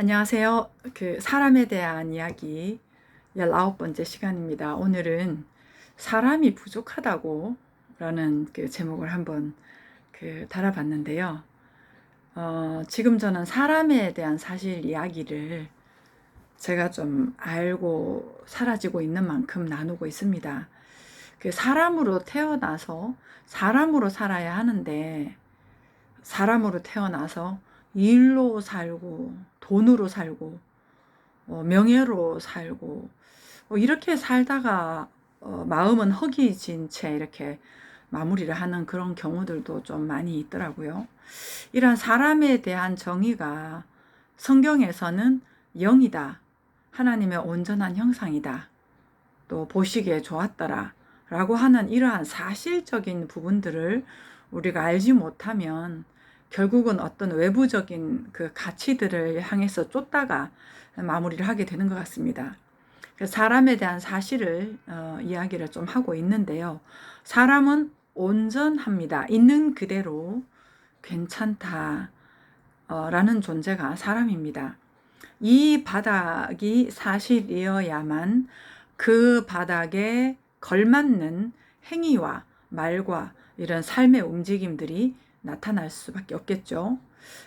안녕하세요. 사람에 대한 이야기 19번째 시간입니다. 오늘은 사람이 부족하다고 라는 제목을 한번 달아봤는데요. 지금 저는 사람에 대한 사실 이야기를 제가 좀 알고 사라지고 있는 만큼 나누고 있습니다. 사람으로 태어나서 사람으로 살아야 하는데, 사람으로 태어나서 일로 살고 돈으로 살고 명예로 살고 이렇게 살다가 마음은 허기진 채 이렇게 마무리를 하는 그런 경우들도 좀 많이 있더라고요. 이러한 사람에 대한 정의가 성경에서는 영이다, 하나님의 온전한 형상이다, 또 보시기에 좋았더라 라고 하는 이러한 사실적인 부분들을 우리가 알지 못하면 결국은 어떤 외부적인 그 가치들을 향해서 쫓다가 마무리를 하게 되는 것 같습니다. 사람에 대한 사실을 이야기를 좀 하고 있는데요. 사람은 온전합니다. 있는 그대로 괜찮다 라는 존재가 사람입니다. 이 바닥이 사실이어야만 그 바닥에 걸맞는 행위와 말과 이런 삶의 움직임들이 나타날 수밖에 없겠죠.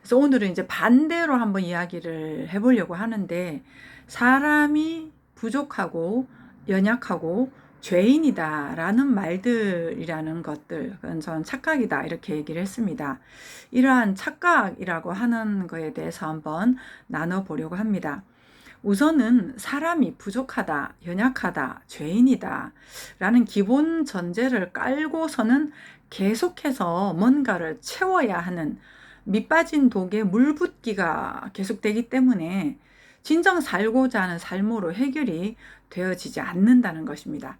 그래서 오늘은 이제 반대로 한번 이야기를 해보려고 하는데, 사람이 부족하고 연약하고 죄인이다라는 말들이라는 것들, 그건 전 착각이다 이렇게 얘기를 했습니다. 이러한 착각이라고 하는 거에 대해서 한번 나눠보려고 합니다. 우선은 사람이 부족하다, 연약하다, 죄인이다 라는 기본 전제를 깔고서는 계속해서 뭔가를 채워야 하는, 밑빠진 독에 물 붓기가 계속되기 때문에 진정 살고자 하는 삶으로 해결이 되어지지 않는다는 것입니다.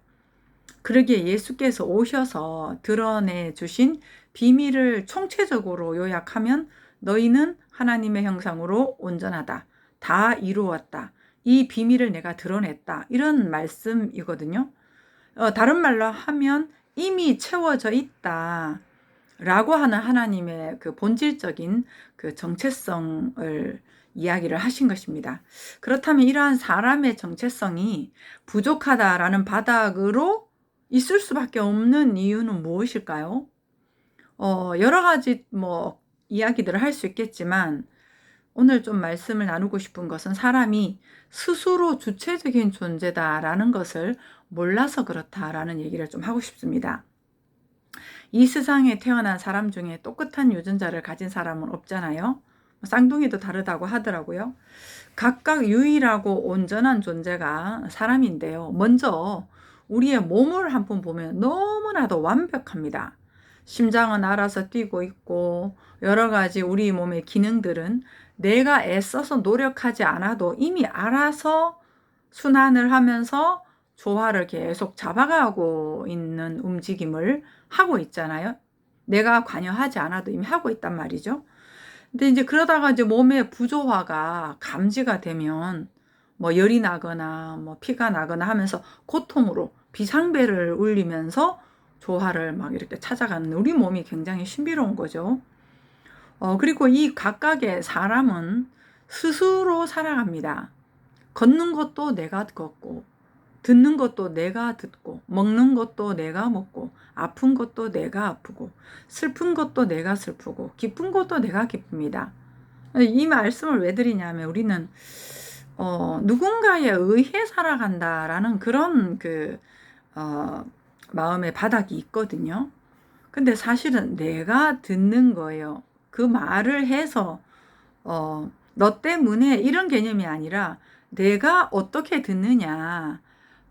그러기에 예수께서 오셔서 드러내 주신 비밀을 총체적으로 요약하면, 너희는 하나님의 형상으로 온전하다, 다 이루었다, 이 비밀을 내가 드러냈다, 이런 말씀이거든요. 다른 말로 하면 이미 채워져 있다 라고 하는 하나님의 그 본질적인 그 정체성을 이야기를 하신 것입니다. 그렇다면 이러한 사람의 정체성이 부족하다라는 바닥으로 있을 수밖에 없는 이유는 무엇일까요? 여러 가지 이야기들을 할 수 있겠지만, 오늘 좀 말씀을 나누고 싶은 것은 사람이 스스로 주체적인 존재다라는 것을 몰라서 그렇다라는 얘기를 좀 하고 싶습니다. 이 세상에 태어난 사람 중에 똑같은 유전자를 가진 사람은 없잖아요. 쌍둥이도 다르다고 하더라고요. 각각 유일하고 온전한 존재가 사람인데요. 먼저 우리의 몸을 한번 보면 너무나도 완벽합니다. 심장은 알아서 뛰고 있고, 여러 가지 우리 몸의 기능들은 내가 애써서 노력하지 않아도 이미 알아서 순환을 하면서 조화를 계속 잡아가고 있는 움직임을 하고 있잖아요. 내가 관여하지 않아도 이미 하고 있단 말이죠. 근데 이제 그러다가 이제 몸의 부조화가 감지가 되면 열이 나거나 피가 나거나 하면서 고통으로 비상벨을 울리면서 조화를 막 이렇게 찾아가는 우리 몸이 굉장히 신비로운 거죠. 그리고 이 각각의 사람은 스스로 살아갑니다. 걷는 것도 내가 걷고, 듣는 것도 내가 듣고, 먹는 것도 내가 먹고, 아픈 것도 내가 아프고, 슬픈 것도 내가 슬프고, 기쁜 것도 내가 기쁩니다. 이 말씀을 왜 드리냐면, 우리는 누군가에 의해 살아간다라는 그런 마음의 바닥이 있거든요. 근데 사실은 내가 듣는 거예요. 그 말을 해서 너 때문에 이런 개념이 아니라, 내가 어떻게 듣느냐,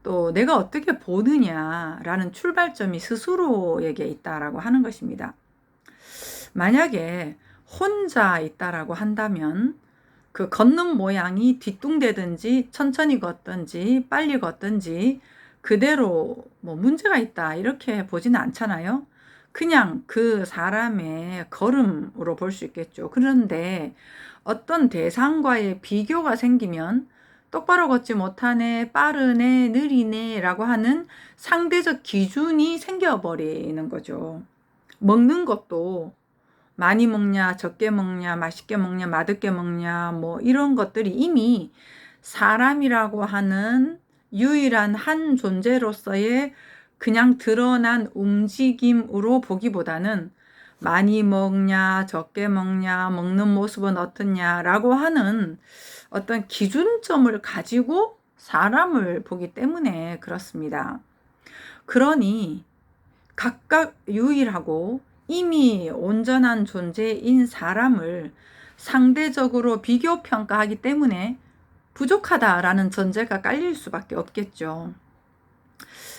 또 내가 어떻게 보느냐라는 출발점이 스스로에게 있다라고 하는 것입니다. 만약에 혼자 있다라고 한다면 그 걷는 모양이 뒤뚱대든지 천천히 걷든지 빨리 걷든지 그대로 문제가 있다 이렇게 보지는 않잖아요. 그냥 그 사람의 걸음으로 볼 수 있겠죠. 그런데 어떤 대상과의 비교가 생기면 똑바로 걷지 못하네, 빠르네, 느리네 라고 하는 상대적 기준이 생겨버리는 거죠. 먹는 것도 많이 먹냐, 적게 먹냐, 맛있게 먹냐, 맛없게 먹냐, 뭐 이런 것들이 이미 사람이라고 하는 유일한 한 존재로서의 그냥 드러난 움직임으로 보기보다는 많이 먹냐, 적게 먹냐, 먹는 모습은 어떻냐라고 하는 어떤 기준점을 가지고 사람을 보기 때문에 그렇습니다. 그러니 각각 유일하고 이미 온전한 존재인 사람을 상대적으로 비교 평가하기 때문에 부족하다라는 전제가 깔릴 수밖에 없겠죠.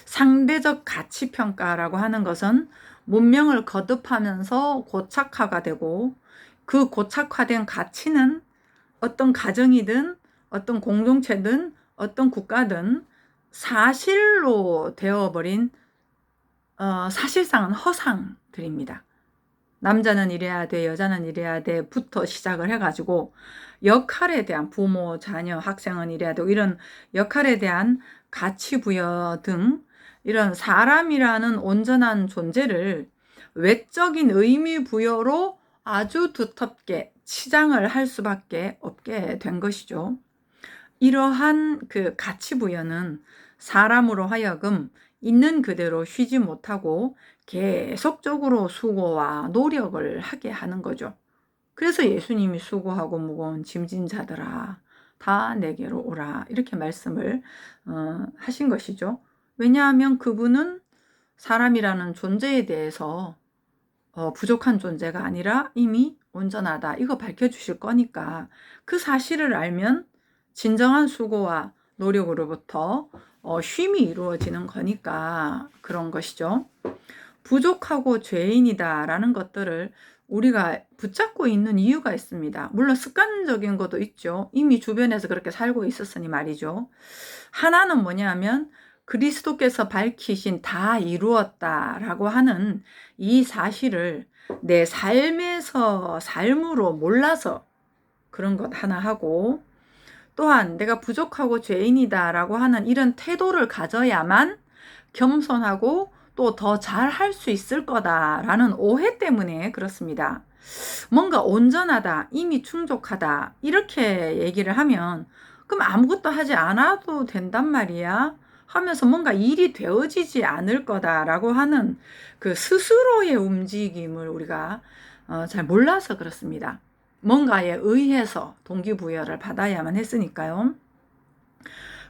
상대적 가치 평가라고 하는 것은 문명을 거듭하면서 고착화가 되고, 그 고착화된 가치는 어떤 가정이든 어떤 공동체든 어떤 국가든 사실로 되어버린 사실상은 허상들입니다. 남자는 이래야 돼, 여자는 이래야 돼 부터 시작을 해가지고 역할에 대한, 부모, 자녀, 학생은 이래야 되고 이런 역할에 대한 가치 부여 등 이런 사람이라는 온전한 존재를 외적인 의미 부여로 아주 두텁게 치장을 할 수밖에 없게 된 것이죠. 이러한 그 가치 부여는 사람으로 하여금 있는 그대로 쉬지 못하고 계속적으로 수고와 노력을 하게 하는 거죠. 그래서 예수님이 수고하고 무거운 짐진 자들아 다 내게로 오라 이렇게 말씀을 하신 것이죠. 왜냐하면 그분은 사람이라는 존재에 대해서 부족한 존재가 아니라 이미 온전하다 이거 밝혀주실 거니까 그 사실을 알면 진정한 수고와 노력으로부터 쉼이 이루어지는 거니까 그런 것이죠. 부족하고 죄인이다 라는 것들을 우리가 붙잡고 있는 이유가 있습니다. 물론 습관적인 것도 있죠. 이미 주변에서 그렇게 살고 있었으니 말이죠. 하나는 뭐냐면 그리스도께서 밝히신 다 이루었다라고 하는 이 사실을 내 삶에서 삶으로 몰라서 그런 것 하나 하고, 또한 내가 부족하고 죄인이다라고 하는 이런 태도를 가져야만 겸손하고 또 더 잘 할 수 있을 거다라는 오해 때문에 그렇습니다. 뭔가 온전하다, 이미 충족하다 이렇게 얘기를 하면 그럼 아무것도 하지 않아도 된단 말이야 하면서 뭔가 일이 되어지지 않을 거다라고 하는 그 스스로의 움직임을 우리가 잘 몰라서 그렇습니다. 뭔가에 의해서 동기부여를 받아야만 했으니까요.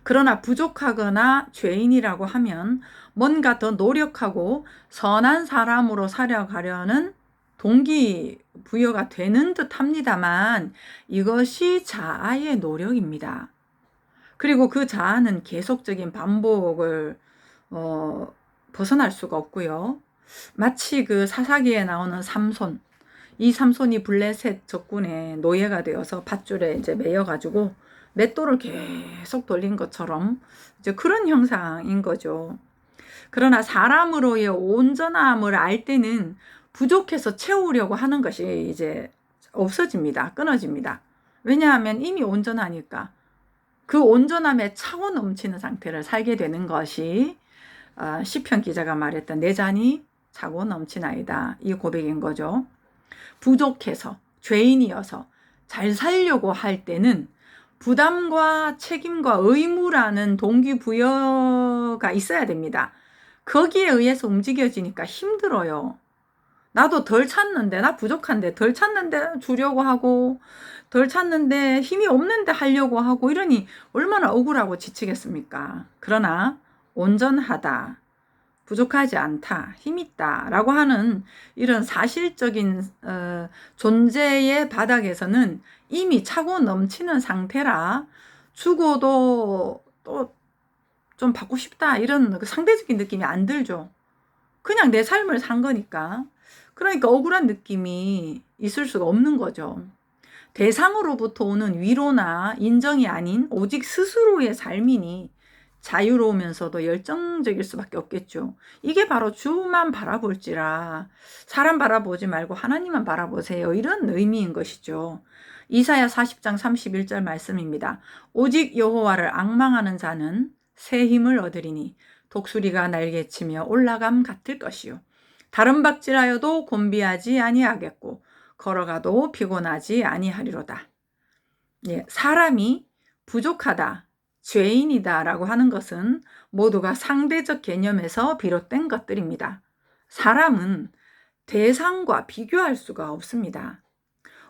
그러나 부족하거나 죄인이라고 하면 뭔가 더 노력하고 선한 사람으로 살아가려는 동기부여가 되는 듯 합니다만 이것이 자아의 노력입니다. 그리고 그 자아는 계속적인 반복을 벗어날 수가 없고요. 마치 그 사사기에 나오는 삼손, 이 삼손이 블레셋 적군의 노예가 되어서 밧줄에 이제 매여가지고 맷돌을 계속 돌린 것처럼 이제 그런 형상인 거죠. 그러나 사람으로의 온전함을 알 때는 부족해서 채우려고 하는 것이 이제 없어집니다. 끊어집니다. 왜냐하면 이미 온전하니까 그 온전함에 차고 넘치는 상태를 살게 되는 것이 시편 기자가 말했던 내 잔이 차고 넘치나이다 이 고백인 거죠. 부족해서 죄인이어서 잘 살려고 할 때는 부담과 책임과 의무라는 동기부여가 있어야 됩니다. 거기에 의해서 움직여지니까 힘들어요. 나도 덜 찾는데, 나 부족한데 덜 찾는데 주려고 하고 덜 찾는데 힘이 없는데 하려고 하고 이러니 얼마나 억울하고 지치겠습니까? 그러나 온전하다, 부족하지 않다, 힘있다 라고 하는 이런 사실적인 존재의 바닥에서는 이미 차고 넘치는 상태라 죽어도 또 좀 받고 싶다 이런 상대적인 느낌이 안 들죠. 그냥 내 삶을 산 거니까. 그러니까 억울한 느낌이 있을 수가 없는 거죠. 대상으로부터 오는 위로나 인정이 아닌 오직 스스로의 삶이니 자유로우면서도 열정적일 수밖에 없겠죠. 이게 바로 주만 바라볼지라 사람 바라보지 말고 하나님만 바라보세요. 이런 의미인 것이죠. 이사야 40장 31절 말씀입니다. 오직 여호와를 앙망하는 자는 새 힘을 얻으리니 독수리가 날개치며 올라감 같을 것이요. 다른 박질하여도 곤비하지 아니하겠고 걸어가도 피곤하지 아니하리로다. 예, 사람이 부족하다, 죄인이다 라고 하는 것은 모두가 상대적 개념에서 비롯된 것들입니다. 사람은 대상과 비교할 수가 없습니다.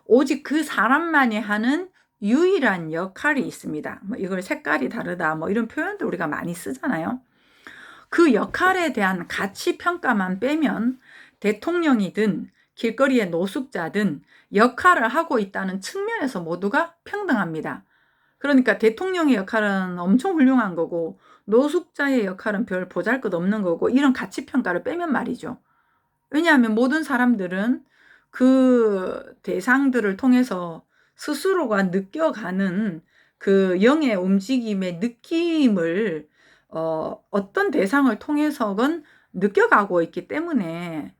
오직 그 사람만이 하는 유일한 역할이 있습니다. 뭐 이걸 색깔이 다르다, 뭐 이런 표현도 우리가 많이 쓰잖아요. 그 역할에 대한 가치 평가만 빼면 대통령이든 길거리의 노숙자든 역할을 하고 있다는 측면에서 모두가 평등합니다. 그러니까 대통령의 역할은 엄청 훌륭한 거고 노숙자의 역할은 별 보잘것없는 거고, 이런 가치 평가를 빼면 말이죠. 왜냐하면 모든 사람들은 그 대상들을 통해서 스스로가 느껴가는 그 영의 움직임의 느낌을 어떤 대상을 통해서건 느껴가고 있기 때문에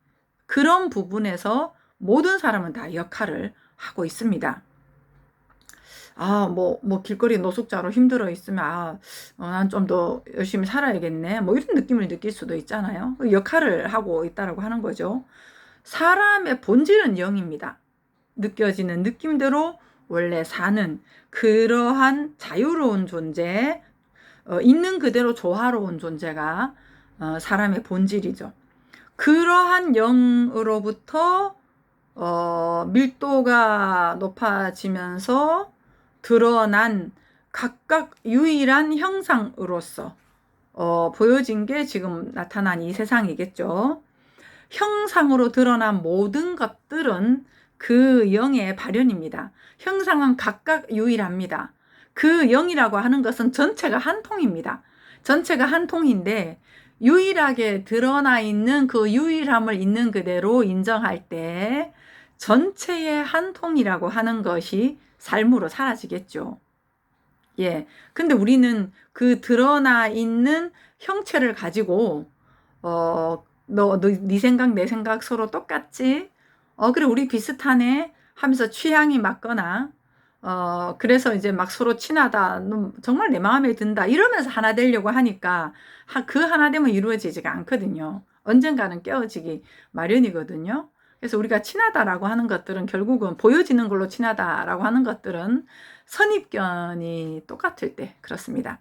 그런 부분에서 모든 사람은 다 역할을 하고 있습니다. 길거리 노숙자로 힘들어 있으면, 난 좀 더 열심히 살아야겠네, 뭐 이런 느낌을 느낄 수도 있잖아요. 역할을 하고 있다라고 하는 거죠. 사람의 본질은 영입니다. 느껴지는 느낌대로 원래 사는 그러한 자유로운 존재, 있는 그대로 조화로운 존재가 사람의 본질이죠. 그러한 영으로부터 밀도가 높아지면서 드러난 각각 유일한 형상으로서 보여진 게 지금 나타난 이 세상이겠죠. 형상으로 드러난 모든 것들은 그 영의 발현입니다. 형상은 각각 유일합니다. 그 영이라고 하는 것은 전체가 한 통입니다. 전체가 한 통인데 유일하게 드러나 있는 그 유일함을 있는 그대로 인정할 때 전체의 한 통이라고 하는 것이 삶으로 사라지겠죠. 예. 근데 우리는 그 드러나 있는 형체를 가지고 네 생각 내 생각 서로 똑같지? 그래 우리 비슷하네 하면서 취향이 맞거나 그래서 이제 막 서로 친하다, 너 정말 내 마음에 든다 이러면서 하나 되려고 하니까 그 하나 되면 이루어지지가 않거든요. 언젠가는 깨어지기 마련이거든요. 그래서 우리가 친하다라고 하는 것들은 결국은 보여지는 걸로 친하다라고 하는 것들은 선입견이 똑같을 때 그렇습니다.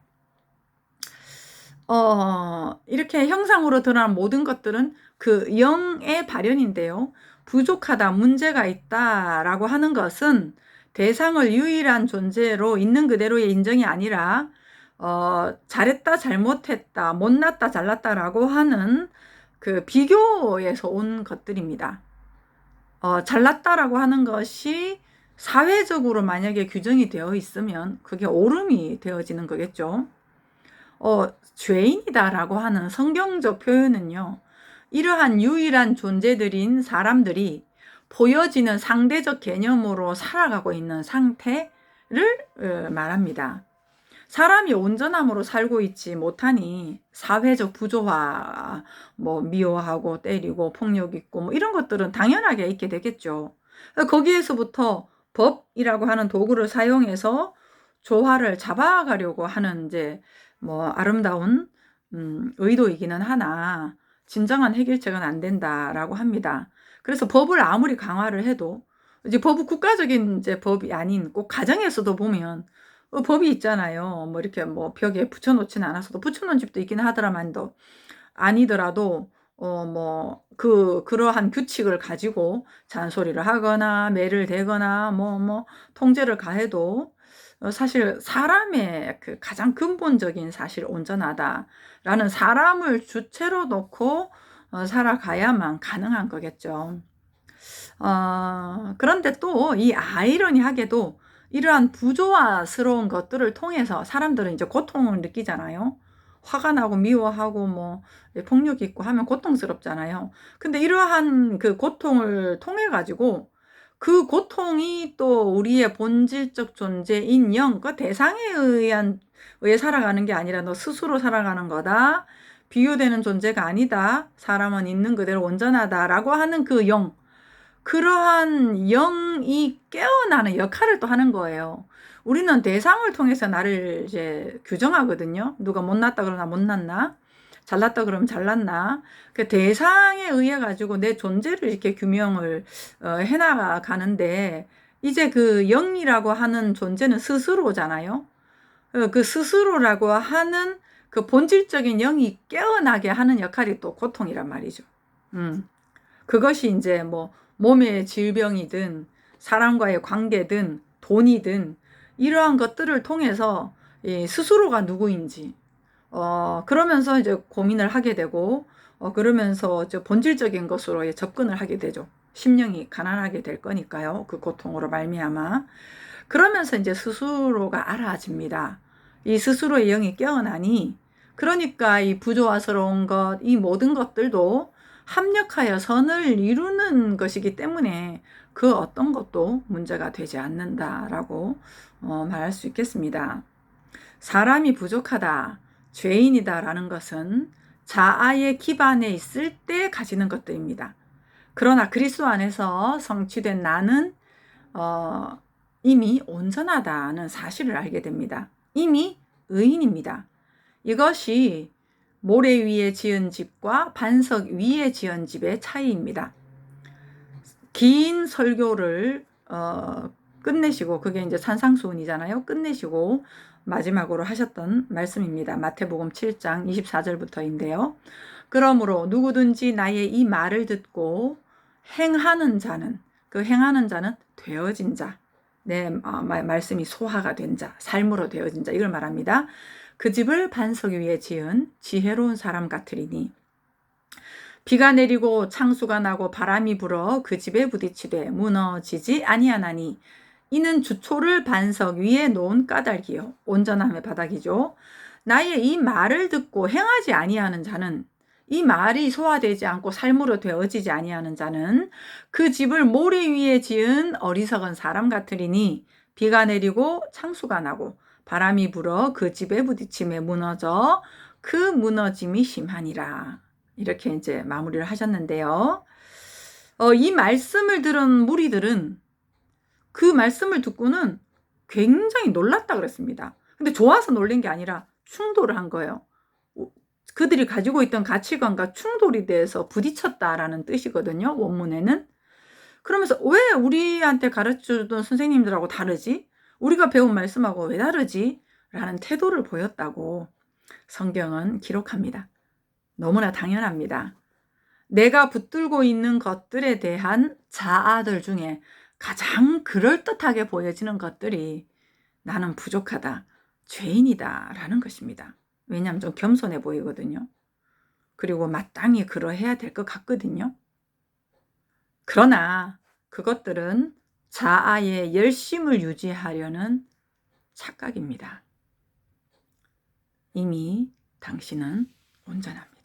이렇게 형상으로 드러난 모든 것들은 그 영의 발현인데요. 부족하다, 문제가 있다라고 하는 것은 대상을 유일한 존재로 있는 그대로의 인정이 아니라 잘했다, 잘못했다, 못났다, 잘났다라고 하는 그 비교에서 온 것들입니다. 잘났다라고 하는 것이 사회적으로 만약에 규정이 되어 있으면 그게 옳음이 되어지는 거겠죠. 죄인이다라고 하는 성경적 표현은요, 이러한 유일한 존재들인 사람들이 보여지는 상대적 개념으로 살아가고 있는 상태를 말합니다. 사람이 온전함으로 살고 있지 못하니 사회적 부조화, 미워하고 때리고 폭력 있고 뭐 이런 것들은 당연하게 있게 되겠죠. 거기에서부터 법이라고 하는 도구를 사용해서 조화를 잡아가려고 하는 이제 아름다운 의도이기는 하나 진정한 해결책은 안 된다라고 합니다. 그래서 법을 아무리 강화를 해도 이제 법은 국가적인 이제 법이 아닌 꼭 가정에서도 보면 법이 있잖아요. 이렇게 벽에 붙여놓지는 않았어도 붙여놓은 집도 있긴 하더라만도 아니더라도 그러한 규칙을 가지고 잔소리를 하거나 매를 대거나 통제를 가해도 사실 사람의 그 가장 근본적인 사실 온전하다라는 사람을 주체로 놓고 살아가야만 가능한 거겠죠. 그런데 또 이 아이러니하게도 이러한 부조화스러운 것들을 통해서 사람들은 이제 고통을 느끼잖아요. 화가 나고 미워하고 폭력이 있고 하면 고통스럽잖아요. 근데 이러한 그 고통을 통해 가지고 그 고통이 또 우리의 본질적 존재인 영, 그 대상에 의해 살아가는 게 아니라 너 스스로 살아가는 거다. 비교되는 존재가 아니다. 사람은 있는 그대로 온전하다라고 하는 그 영, 그러한 영이 깨어나는 역할을 또 하는 거예요. 우리는 대상을 통해서 나를 이제 규정하거든요. 누가 못났다 그러나 못났나? 잘났다 그러면 잘났나? 그 대상에 의해 가지고 내 존재를 이렇게 규명을 해나가는데, 이제 그 영이라고 하는 존재는 스스로잖아요. 그 스스로라고 하는 그 본질적인 영이 깨어나게 하는 역할이 또 고통이란 말이죠. 그것이 이제 뭐 몸의 질병이든 사람과의 관계든 돈이든 이러한 것들을 통해서 스스로가 누구인지 그러면서 이제 고민을 하게 되고 그러면서 본질적인 것으로 접근을 하게 되죠. 심령이 가난하게 될 거니까요. 그 고통으로 말미암아. 그러면서 이제 스스로가 알아집니다. 이 스스로의 영이 깨어나니, 그러니까 이 부조화스러운 것, 이 모든 것들도 합력하여 선을 이루는 것이기 때문에 그 어떤 것도 문제가 되지 않는다라고 말할 수 있겠습니다. 사람이 부족하다, 죄인이다라는 것은 자아의 기반에 있을 때 가지는 것들입니다. 그러나 그리스도 안에서 성취된 나는 이미 온전하다는 사실을 알게 됩니다. 이미 의인입니다. 이것이 모래 위에 지은 집과 반석 위에 지은 집의 차이입니다. 긴 설교를 끝내시고, 그게 이제 산상수훈이잖아요. 끝내시고 마지막으로 하셨던 말씀입니다. 마태복음 7장 24절부터인데요. 그러므로 누구든지 나의 이 말을 듣고 행하는 자는, 그 행하는 자는 되어진 자, 내 말씀이 소화가 된 자, 삶으로 되어진 자, 이걸 말합니다. 그 집을 반석 위에 지은 지혜로운 사람 같으리니 비가 내리고 창수가 나고 바람이 불어 그 집에 부딪히되 무너지지 아니하나니 이는 주초를 반석 위에 놓은 까닭이요 온전함의 바닥이죠. 나의 이 말을 듣고 행하지 아니하는 자는, 이 말이 소화되지 않고 삶으로 되어지지 아니하는 자는 그 집을 모래 위에 지은 어리석은 사람 같으리니 비가 내리고 창수가 나고 바람이 불어 그 집에 부딪힘에 무너져 그 무너짐이 심하니라. 이렇게 이제 마무리를 하셨는데요. 이 말씀을 들은 무리들은 그 말씀을 듣고는 굉장히 놀랐다 그랬습니다. 근데 좋아서 놀란 게 아니라 충돌을 한 거예요. 그들이 가지고 있던 가치관과 충돌이 돼서 부딪혔다라는 뜻이거든요. 원문에는. 그러면서 왜 우리한테 가르쳐주던 선생님들하고 다르지? 우리가 배운 말씀하고 왜 다르지? 라는 태도를 보였다고 성경은 기록합니다. 너무나 당연합니다. 내가 붙들고 있는 것들에 대한 자아들 중에 가장 그럴듯하게 보여지는 것들이 나는 부족하다, 죄인이다 라는 것입니다. 왜냐하면 좀 겸손해 보이거든요. 그리고 마땅히 그러해야 될 것 같거든요. 그러나 그것들은 자아의 열심을 유지하려는 착각입니다. 이미 당신은 온전합니다.